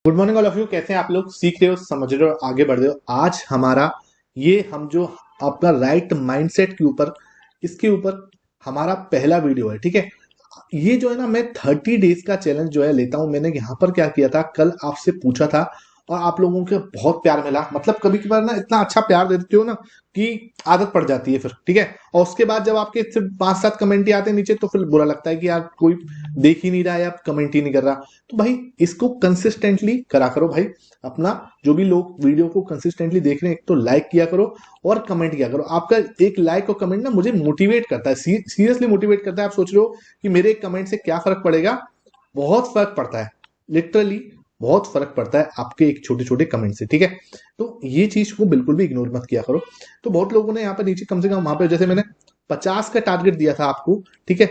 Good morning all of you. कैसे हैं आप लोग? सीख रहे हो, समझ रहे हो, आगे बढ़ रहे हो। आज हमारा हम जो अपना राइट माइंडसेट के ऊपर, इसके ऊपर हमारा पहला वीडियो है। ठीक है, ये जो है ना, मैं 30 डेज का चैलेंज जो है लेता हूं। मैंने यहाँ पर क्या किया था, कल आपसे पूछा था और आप लोगों के बहुत प्यार मिला। मतलब कभी कभार ना इतना अच्छा प्यार दे देते हो ना कि आदत पड़ जाती है फिर। ठीक है, और उसके बाद जब आपके सिर्फ 5-7 कमेंट ही आते हैं नीचे, तो फिर बुरा लगता है कि यार कोई देख ही नहीं रहा है या कमेंट ही नहीं कर रहा। तो भाई इसको कंसिस्टेंटली करा करो भाई। अपना जो भी लोग वीडियो को कंसिस्टेंटली देख रहे हैं, एक तो लाइक किया करो और कमेंट किया करो। आपका एक लाइक और कमेंट ना मुझे मोटिवेट करता है, सीरियसली मोटिवेट करता है। आप सोच रहे हो कि मेरे एक कमेंट से क्या फर्क पड़ेगा? बहुत फर्क पड़ता है, लिटरली बहुत फर्क पड़ता है आपके एक छोटे छोटे कमेंट से। ठीक है, तो ये चीज को बिल्कुल भी इग्नोर मत किया करो। तो बहुत लोगों ने यहाँ पर नीचे कम से कम, वहां पे जैसे मैंने 50 का टारगेट दिया था आपको। ठीक है,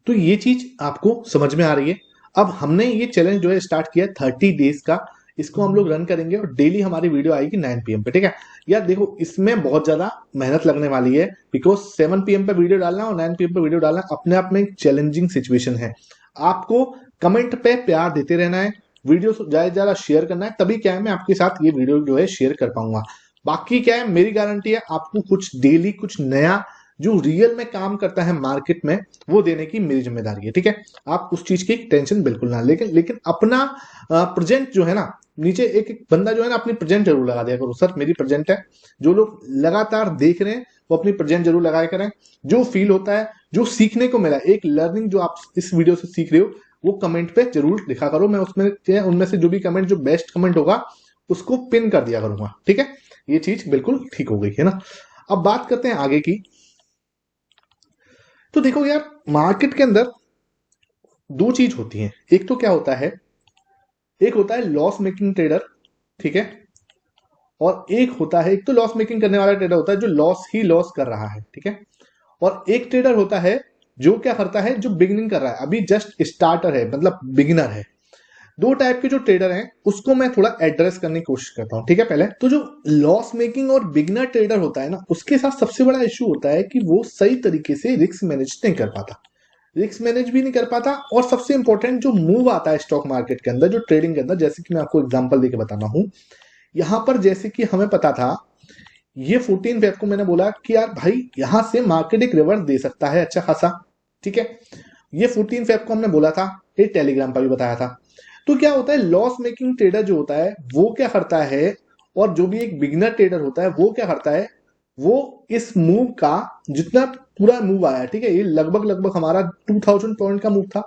तो ये चीज आपको समझ में आ रही है। अब हमने ये चैलेंज जो है स्टार्ट किया 30 डेज का। इसको हम लोग रन करेंगे और डेली हमारी वीडियो आएगी 9 PM पे। ठीक है यार, देखो इसमें बहुत ज्यादा मेहनत लगने वाली है, बिकॉज 7 PM पे वीडियो डालना और 9 PM पे वीडियो डालना अपने आप में एक चैलेंजिंग सिचुएशन है। आपको कमेंट पे प्यार देते रहना है, वीडियो ज्यादा से ज्यादा शेयर करना है, तभी क्या है मैं आपके साथ ये वीडियो जो है शेयर कर पाऊंगा। बाकी क्या है, मेरी गारंटी है आपको कुछ डेली कुछ नया जो रियल में काम करता है मार्केट में, वो देने की मेरी जिम्मेदारी है। ठीक है, आप उस चीज की टेंशन बिल्कुल ना, लेकिन लेकिन अपना प्रेजेंट जो है ना, नीचे एक एक बंदा जो है ना अपनी प्रेजेंट जरूर लगा दिया करो। सर मेरी प्रेजेंट है, जो लोग लगातार देख रहे हैं वो अपनी प्रेजेंट जरूर लगाया करें। जो फील होता है, जो सीखने को मिला, एक लर्निंग जो आप इस वीडियो से सीख रहे हो, वो कमेंट पे जरूर लिखा करो। मैं उसमें उनमें से जो भी कमेंट, जो बेस्ट कमेंट होगा उसको पिन कर दिया करूंगा। ठीक है, ये चीज बिल्कुल ठीक हो गई है ना। अब बात करते हैं आगे की। तो देखो यार, मार्केट के अंदर दो चीज होती हैं। एक तो क्या होता है, एक होता है लॉस मेकिंग ट्रेडर। ठीक है, और एक होता है, एक तो लॉस मेकिंग करने वाला ट्रेडर होता है जो लॉस ही लॉस कर रहा है। ठीक है, और एक ट्रेडर होता है जो क्या करता है, जो बिगिनिंग कर रहा है, अभी जस्ट स्टार्टर है, मतलब बिगिनर है। दो टाइप के जो ट्रेडर हैं उसको मैं थोड़ा एड्रेस करने की कोशिश करता हूं। ठीक है, पहले तो जो लॉस मेकिंग और बिगिनर ट्रेडर होता है ना, उसके साथ सबसे बड़ा इश्यू होता है कि वो सही तरीके से रिस्क मैनेज नहीं कर पाता। रिस्क मैनेज भी नहीं कर पाता, और सबसे इंपॉर्टेंट जो मूव आता है स्टॉक मार्केट के अंदर, जो ट्रेडिंग के अंदर, जैसे कि मैं आपको एग्जांपल देके बताना हूं। यहां पर जैसे कि हमें पता था, ये 14 फेब को मैंने बोला कि यार भाई यहां से मार्केट एक रिवर्स दे सकता है अच्छा खासा। ठीक है, ये 14 फेब को हमने बोला था, ये टेलीग्राम पर भी बताया था। तो क्या होता है, लॉस मेकिंग ट्रेडर जो होता है वो क्या करता है, और जो भी एक बिगिनर ट्रेडर होता है वो क्या करता है, वो इस मूव का जितना पूरा मूव आया, ठीक है, ये लगभग लगभग हमारा 2000 पॉइंट का मूव था।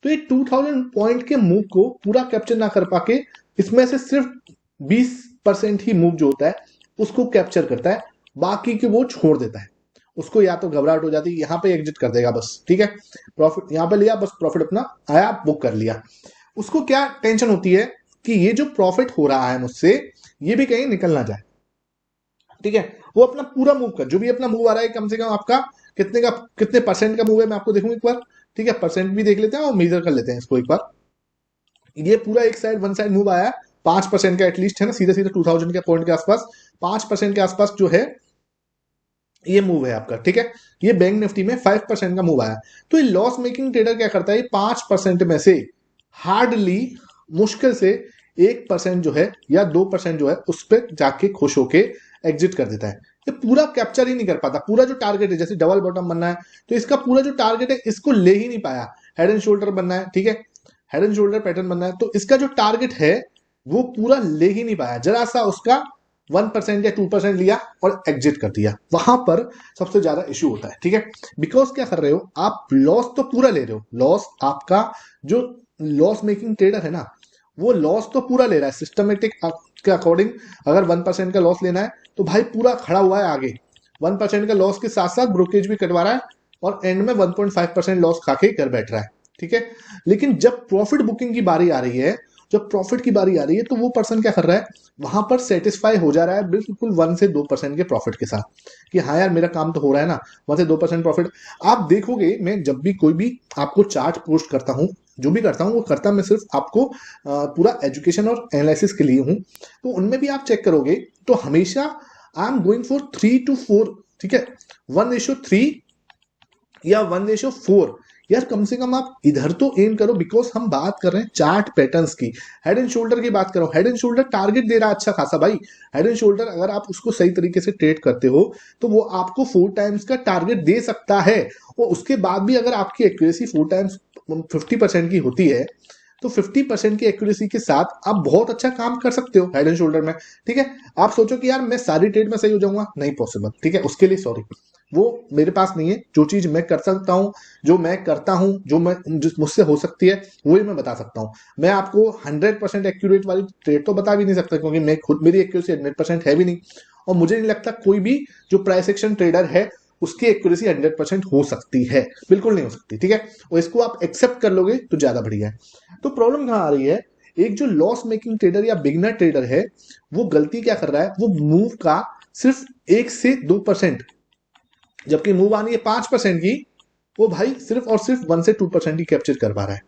तो ये 2000 पॉइंट के मूव को पूरा कैप्चर ना कर पाके, इसमें से सिर्फ 20% ही मूव जो होता है उसको कैप्चर करता है, बाकी के वो छोड़ देता है। उसको या तो घबराहट हो जाती है, यहां पे एग्जिट कर देगा बस। ठीक है, प्रॉफिट यहां पे लिया, बस प्रॉफिट अपना आया, बुक कर लिया। उसको क्या टेंशन होती है कि ये जो प्रॉफिट हो रहा है मुझसे, ये भी कहीं निकल ना जाए। ठीक है, वो अपना पूरा मूव कर, जो भी अपना मूव आ रहा है, कम से कम आपका कितने परसेंट का मूव है मैं आपको देखूं एक बार। ठीक है, परसेंट भी देख लेते हैं और मेजर कर लेते हैं इसको एक बार। ये पूरा एक साइड, वन साइड मूव आया 5% का एटलीस्ट है ना, सीधे सीधे 2000 के पॉइंट के आसपास, 5% के आसपास जो है ये मूव है आपका। ठीक है, ये बैंक निफ्टी में 5% का मूव आया। तो ये लॉस मेकिंग ट्रेडर क्या करता है, 5% में से हार्डली, मुश्किल से 1% जो है या 2% जो है उस पर जाके खुश होके एग्जिट कर देता है। ये पूरा कैप्चर ही नहीं कर पाता। पूरा जो टारगेट है, जैसे डबल बॉटम बनना है, तो इसका पूरा जो टारगेट है इसको ले ही नहीं पाया। हेड एंड शोल्डर बनना है, ठीक है, हेड एंड शोल्डर पैटर्न बनना है, तो इसका जो टारगेट है वो पूरा ले ही नहीं पाया। जरा सा उसका 1% या 2% लिया और एग्जिट कर दिया। वहां पर सबसे ज्यादा इश्यू होता है। ठीक है, बिकॉज क्या कर रहे हो आप, लॉस तो पूरा ले रहे हो। लॉस आपका, जो लॉस मेकिंग ट्रेडर है ना, वो लॉस तो पूरा ले रहा है सिस्टमेटिक के अकॉर्डिंग। अगर 1% का लॉस लेना है तो भाई पूरा खड़ा हुआ है आगे, 1% का लॉस के साथ साथ ब्रोकेज भी कटवा रहा है, और एंड में 1.5% लॉस खा के घर बैठ रहा है। ठीक है, लेकिन जब प्रॉफिट बुकिंग की बारी आ रही है, जब प्रॉफिट की बारी आ रही है, तो वो पर्सन क्या कर रहा है, वहां पर सेटिस्फाई हो जा रहा है बिल्कुल 1 से 2% के प्रॉफिट के साथ, कि हाँ यार मेरा काम तो हो रहा है ना, 1 से 2% प्रॉफिट। आप देखोगे, मैं जब भी कोई भी आपको चार्ट पोस्ट करता हूं, जो भी करता हूं वो करता मैं सिर्फ आपको पूरा एजुकेशन और एनालिसिस के लिए हूं। तो उनमें भी आप चेक करोगे तो हमेशा I am going for 3 to 4। ठीक है, 1:3 या 1:4, यार कम से कम आप इधर तो एम करो, बिकॉज हम बात कर रहे हैं चार्ट पैटर्न्स की। हेड एंड शोल्डर की बात करो, हेड एंड शोल्डर टारगेट दे रहा है अच्छा खासा भाई। हेड एंड शोल्डर अगर आप उसको सही तरीके से ट्रेड करते हो तो वो आपको 4 टाइम्स का टारगेट दे सकता है। और उसके बाद भी अगर आपकी एक्यूरेसी 4 टाइम्स 50% की होती है तो 50% की एक्यूरेसी के साथ आप बहुत अच्छा काम कर सकते हो हेड एंड शोल्डर में। ठीक है, आप सोचो कि यार मैं सारी ट्रेड में सही हो जाऊंगा, नहीं पॉसिबल। ठीक है, उसके लिए सॉरी, वो मेरे पास नहीं है। जो चीज मैं कर सकता हूँ, जो मैं करता हूँ, जो मैं मुझसे हो सकती है वही मैं बता सकता हूँ। मैं आपको 100% एक्यूरेट वाली ट्रेड तो बता भी नहीं सकता, क्योंकि मैं खुद, मेरी एक्यूरेसी 100% है भी नहीं। और मुझे नहीं लगता कोई भी जो प्राइस एक्शन ट्रेडर है उसकी एक्यूरेसी 100% हो सकती है, बिल्कुल नहीं हो सकती। ठीक है, और इसको आप एक्सेप्ट कर लोगे तो ज्यादा बढ़िया है। तो प्रॉब्लम कहाँ आ रही है, एक जो लॉस मेकिंग ट्रेडर या बिगनर ट्रेडर है वो गलती क्या कर रहा है, वो मूव का सिर्फ 1 से 2%, जबकि मूव आनी है 5% की, वो भाई सिर्फ और सिर्फ 1 से 2% ही कैप्चर कर पा रहा है।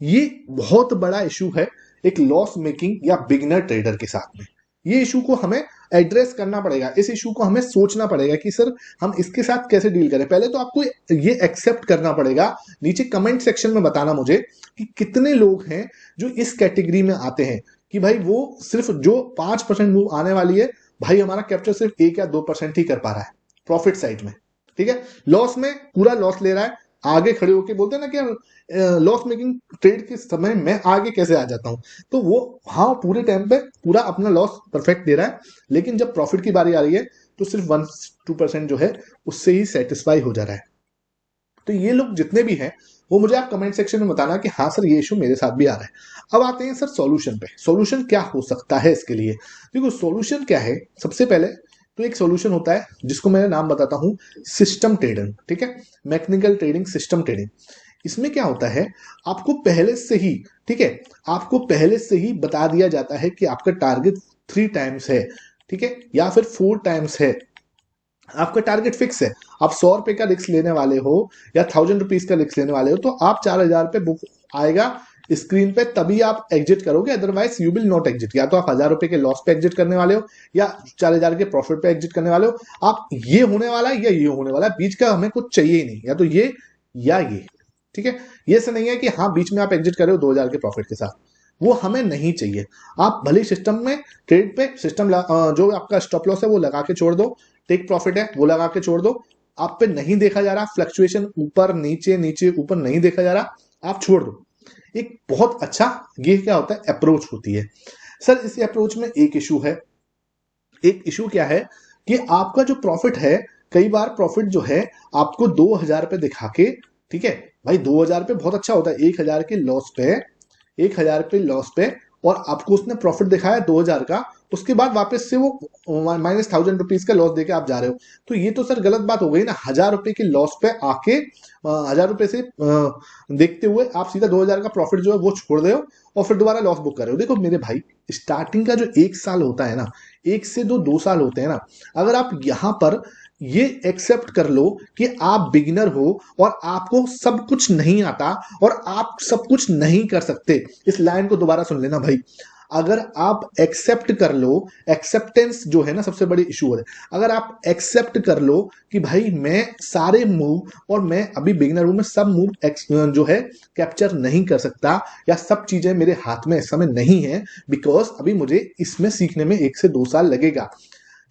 ये बहुत बड़ा इशू है एक लॉस मेकिंग या बिगनर ट्रेडर के साथ में। ये इशू को हमें एड्रेस करना पड़ेगा, इस इशू को हमें सोचना पड़ेगा कि सर हम इसके साथ कैसे डील करें। पहले तो आपको ये एक्सेप्ट करना पड़ेगा, नीचे कमेंट सेक्शन में बताना मुझे कि कितने लोग हैं जो इस कैटेगरी में आते हैं कि भाई वो सिर्फ जो 5% मूव आने वाली है, भाई हमारा कैप्चर सिर्फ 1 या 2% ही कर पा रहा है प्रॉफिट साइड में। ठीक है, लॉस में पूरा लॉस ले रहा है, आगे खड़े होके बोलते हैं ना कि लॉस मेकिंग ट्रेड के समय मैं आगे कैसे आ जाता हूं, तो वो हाँ पूरे टाइम पे पूरा अपना लॉस परफेक्ट दे रहा है, लेकिन जब प्रॉफिट की बारी आ रही है तो सिर्फ 1-2% जो है उससे ही सेटिस्फाई हो जा रहा है। तो ये लोग जितने भी हैं वो मुझे आप कमेंट सेक्शन में बताना कि हाँ सर ये इशू मेरे साथ भी आ रहा है। अब आते हैं सर सॉल्यूशन पे, सॉल्यूशन क्या हो सकता है इसके लिए। देखो सॉल्यूशन क्या है, सबसे पहले तो एक सॉल्यूशन होता है जिसको मैं नाम बताता हूं सिस्टम ट्रेडिंग। ठीक है, मैकेनिकल ट्रेडिंग, सिस्टम ट्रेडिंग। इसमें क्या होता है, आपको पहले से ही, ठीक है, आपको पहले से ही बता दिया जाता है कि आपका टारगेट 3 टाइम्स है, ठीक है, या फिर 4 टाइम्स है। आपका टारगेट फिक्स है। आप 100 रुपए का रिस्क लेने वाले हो या 1000 रुपीज का रिस्क लेने वाले हो तो आप 4000 पे बुक आएगा स्क्रीन पे, तभी आप एग्जिट करोगे, otherwise you will not exit. या तो आप 1000 रुपए के लॉस पे एग्जिट करने वाले हो या 4000 के प्रॉफिट पे एग्जिट करने वाले हो। आप ये होने वाला है या ये होने वाला है, बीच का हमें कुछ चाहिए ही नहीं, या तो ये या ये। ठीक है, ये से नहीं है कि हाँ बीच में आप एग्जिट कर रहे हो 2000 के प्रॉफिट के साथ, वो हमें नहीं चाहिए। आप भले सिस्टम में ट्रेड पे सिस्टम जो आपका स्टॉप लॉस है वो लगा के छोड़ दो, टेक प्रॉफिट है वो लगा के छोड़ दो, आप पे नहीं देखा जा रहा फ्लक्चुएशन, ऊपर नीचे नीचे ऊपर नहीं देखा जा रहा, आप छोड़ दो। एक बहुत अच्छा ये क्या होता है अप्रोच होती है। सर इस अप्रोच में एक इशू है, एक इशू क्या है कि आपका जो प्रॉफिट है, कई बार प्रॉफिट जो है आपको 2000 पे दिखा के, ठीक है भाई 2000 पे बहुत अच्छा होता है, 1000 के लॉस पे, 1000 पे लॉस पे, और आपको उसने प्रॉफिट दिखाया 2000 का, उसके बाद वापस से वो -1000 रुपीज का लॉस देके आप जा रहे हो। तो ये तो सर गलत बात हो गई ना, 1000 रुपए के लॉस पे आके 1000 रुपए से देखते हुए आप सीधा 2000 का प्रॉफिट जो है वो छोड़ रहे हो और फिर दोबारा लॉस बुक कर रहे हो। देखो मेरे भाई, स्टार्टिंग का जो 1 साल होता है ना, 1 से 2 साल होते हैं ना, अगर आप यहां पर ये एक्सेप्ट कर लो कि आप बिगिनर हो और आपको सब कुछ नहीं आता और आप सब कुछ नहीं कर सकते, इस लाइन को दोबारा सुन लेना भाई। अगर आप एक्सेप्ट कर लो, एक्सेप्टेंस जो है ना सबसे बड़ी इशू है, अगर आप एक्सेप्ट कर लो कि भाई मैं सारे मूव, और मैं अभी बिगिनर हूं, मैं सब मूव जो है कैप्चर नहीं कर सकता, या सब चीजें मेरे हाथ में इस समय नहीं है, बिकॉज अभी मुझे इसमें सीखने में 1 से 2 साल लगेगा।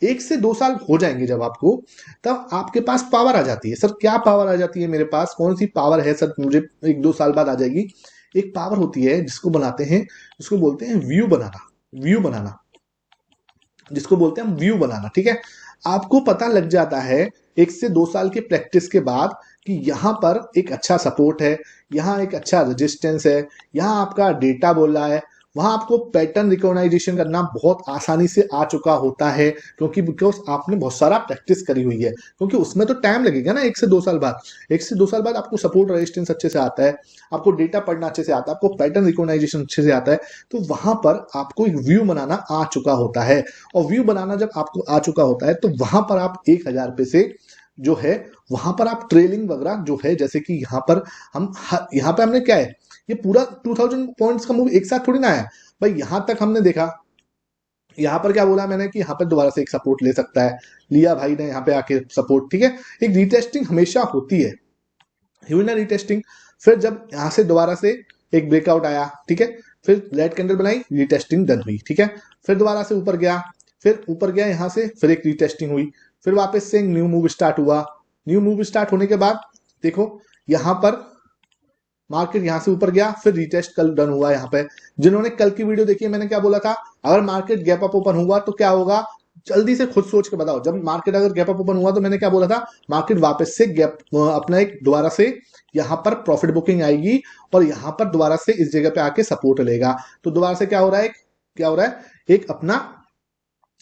1 से 2 साल हो जाएंगे जब आपको, तब आपके पास पावर आ जाती है। सर क्या पावर आ जाती है मेरे पास, कौन सी पावर है सर, मुझे 1-2 साल बाद आ जाएगी। एक पावर होती है जिसको बनाते हैं, जिसको बोलते हैं व्यू बनाना, व्यू बनाना, जिसको बोलते हैं हम व्यू बनाना। ठीक है, आपको पता लग जाता है 1 से 2 साल के प्रैक्टिस के बाद कि यहाँ पर एक अच्छा सपोर्ट है, यहाँ एक अच्छा रेजिस्टेंस है, यहाँ आपका डेटा बोल रहा है, वहां आपको पैटर्न रिकॉग्नाइजेशन करना बहुत आसानी से आ चुका होता है, क्योंकि बिकॉज आपने बहुत सारा प्रैक्टिस करी हुई है। क्योंकि उसमें तो टाइम लगेगा ना, 1 से 2 साल बाद, 1 से 2 साल बाद आपको सपोर्ट रेजिस्टेंस अच्छे से आता है, आपको डेटा पढ़ना अच्छे से आता है, आपको पैटर्न रिकॉग्नाइजेशन अच्छे से आता है, तो वहां पर आपको एक व्यू बनाना आ चुका होता है। और व्यू बनाना जब आपको आ चुका होता है तो वहां पर आप 1000 रुपए से जो है वहां पर आप ट्रेलिंग वगैरह जो है, जैसे कि यहाँ पर हम यहाँ पे हमने क्या है, ये पूरा 2000 पॉइंट्स का मूव एक साथ थोड़ी ना आया भाई। यहां तक हमने देखा, यहाँ पर क्या बोला मैंने कि यहाँ पर दोबारा से एक सपोर्ट ले सकता है, लिया भाई ने यहाँ पे आके सपोर्ट। ठीक है, एक रीटेस्टिंग हमेशा होती है, हुई ना रीटेस्टिंग। फिर जब यहाँ से दोबारा से एक ब्रेकआउट आया, ठीक है, फिर रेड कैंडल बनाई, रीटेस्टिंग डन हुई, ठीक है, फिर दोबारा से ऊपर गया, फिर ऊपर गया यहाँ से, फिर एक रीटेस्टिंग हुई, फिर वापस से न्यू मूव स्टार्ट हुआ। न्यू मूव स्टार्ट होने के बाद देखो यहाँ पर मार्केट यहाँ से ऊपर गया, फिर रीटेस्ट कल डन हुआ। यहाँ पे जिन्होंने कल की वीडियो देखी है, मैंने क्या बोला था, अगर मार्केट गैप अप ओपन हुआ तो क्या होगा, जल्दी से खुद सोच के बताओ। जब मार्केट अगर गैप अप ओपन हुआ तो मैंने क्या बोला था, मार्केट वापस से गैप अपना एक दोबारा से यहाँ पर प्रॉफिट बुकिंग आएगी और यहाँ पर दोबारा से इस जगह पे आके सपोर्ट लेगा। तो दोबारा से क्या हो रहा है, एक अपना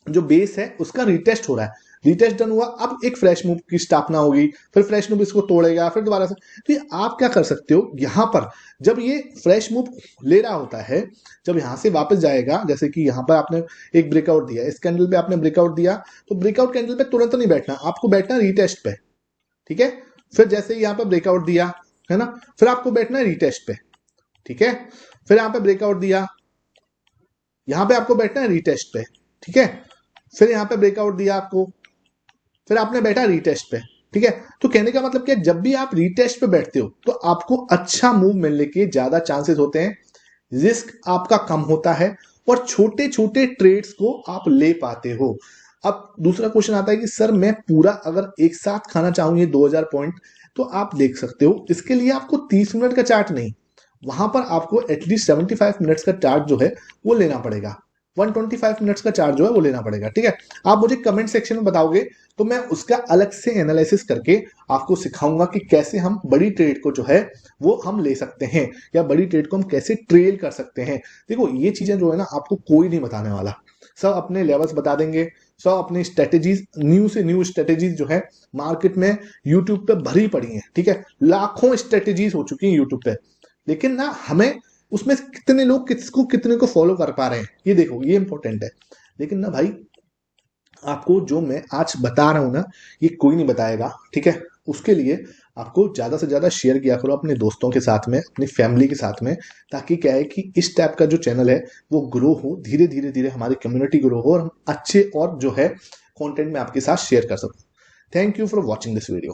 जो बेस है उसका रीटेस्ट हो रहा है। रीटेस्ट डन हुआ, अब एक फ्रेश मूव की स्थापना होगी, फिर फ्रेश मूव इसको तोड़ेगा, फिर दोबारा से। तो ये आप क्या कर सकते हो, यहां पर जब ये फ्रेश मूव ले रहा होता है, जब यहां से वापस जाएगा, जैसे कि यहां पर आपने एक ब्रेकआउट दिया, इस कैंडल पे आपने ब्रेकआउट दिया, तो ब्रेकआउट कैंडल पे तुरंत नहीं बैठना, आपको बैठना रीटेस्ट पे, ठीक है। फिर जैसे यहाँ पर ब्रेकआउट दिया है ना, फिर आपको बैठना है रीटेस्ट पे, ठीक है। फिर यहाँ पे ब्रेकआउट दिया, यहां पे आपको बैठना है रीटेस्ट पे, ठीक है। फिर यहाँ पे ब्रेकआउट दिया आपको, फिर आपने बैठा रीटेस्ट पे, ठीक है। तो कहने का मतलब क्या, जब भी आप रीटेस्ट पे बैठते हो तो आपको अच्छा मूव मिलने के ज्यादा चांसेस होते हैं, रिस्क आपका कम होता है और छोटे छोटे ट्रेड्स को आप ले पाते हो। अब दूसरा क्वेश्चन आता है कि सर मैं पूरा अगर एक साथ खाना चाहूँ ये 2000 पॉइंट, तो आप देख सकते हो, इसके लिए आपको 30 मिनट का चार्ट नहीं, वहां पर आपको एटलीस्ट 75 मिनट्स का चार्ट जो है वो लेना पड़ेगा, 125 मिनट्स का चार्ज जो है वो लेना पड़ेगा, ठीक है। आप मुझे कमेंट सेक्शन में बताओगे तो मैं उसका अलग से एनालिसिस करके आपको सिखाऊंगा कि कैसे हम बड़ी ट्रेड को जो है वो हम ले सकते हैं, या बड़ी ट्रेड को हम कैसे ट्रेल कर सकते हैं। देखो ये चीजें जो है ना आपको कोई नहीं बताने वाला, सब अपने लेवल्स बता देंगे, सब अपनी स्ट्रेटेजीज, न्यू से न्यू स्ट्रेटेजीज जो है मार्केट में यूट्यूब पे भरी पड़ी है, ठीक है, लाखों स्ट्रेटेजीज हो चुकी है यूट्यूब पे, लेकिन ना हमें उसमें कितने लोग कितने को फॉलो कर पा रहे हैं, ये देखो, ये इंपॉर्टेंट है। लेकिन ना भाई, आपको जो मैं आज बता रहा हूं ना, ये कोई नहीं बताएगा, ठीक है। उसके लिए आपको ज्यादा से ज्यादा शेयर किया करो अपने दोस्तों के साथ में, अपनी फैमिली के साथ में, ताकि क्या है कि इस टाइप का जो चैनल है वो ग्रो हो, धीरे धीरे धीरे हमारी कम्युनिटी ग्रो हो और हम अच्छे और जो है कंटेंट में आपके साथ शेयर कर सकूं। Thank you for watching this video.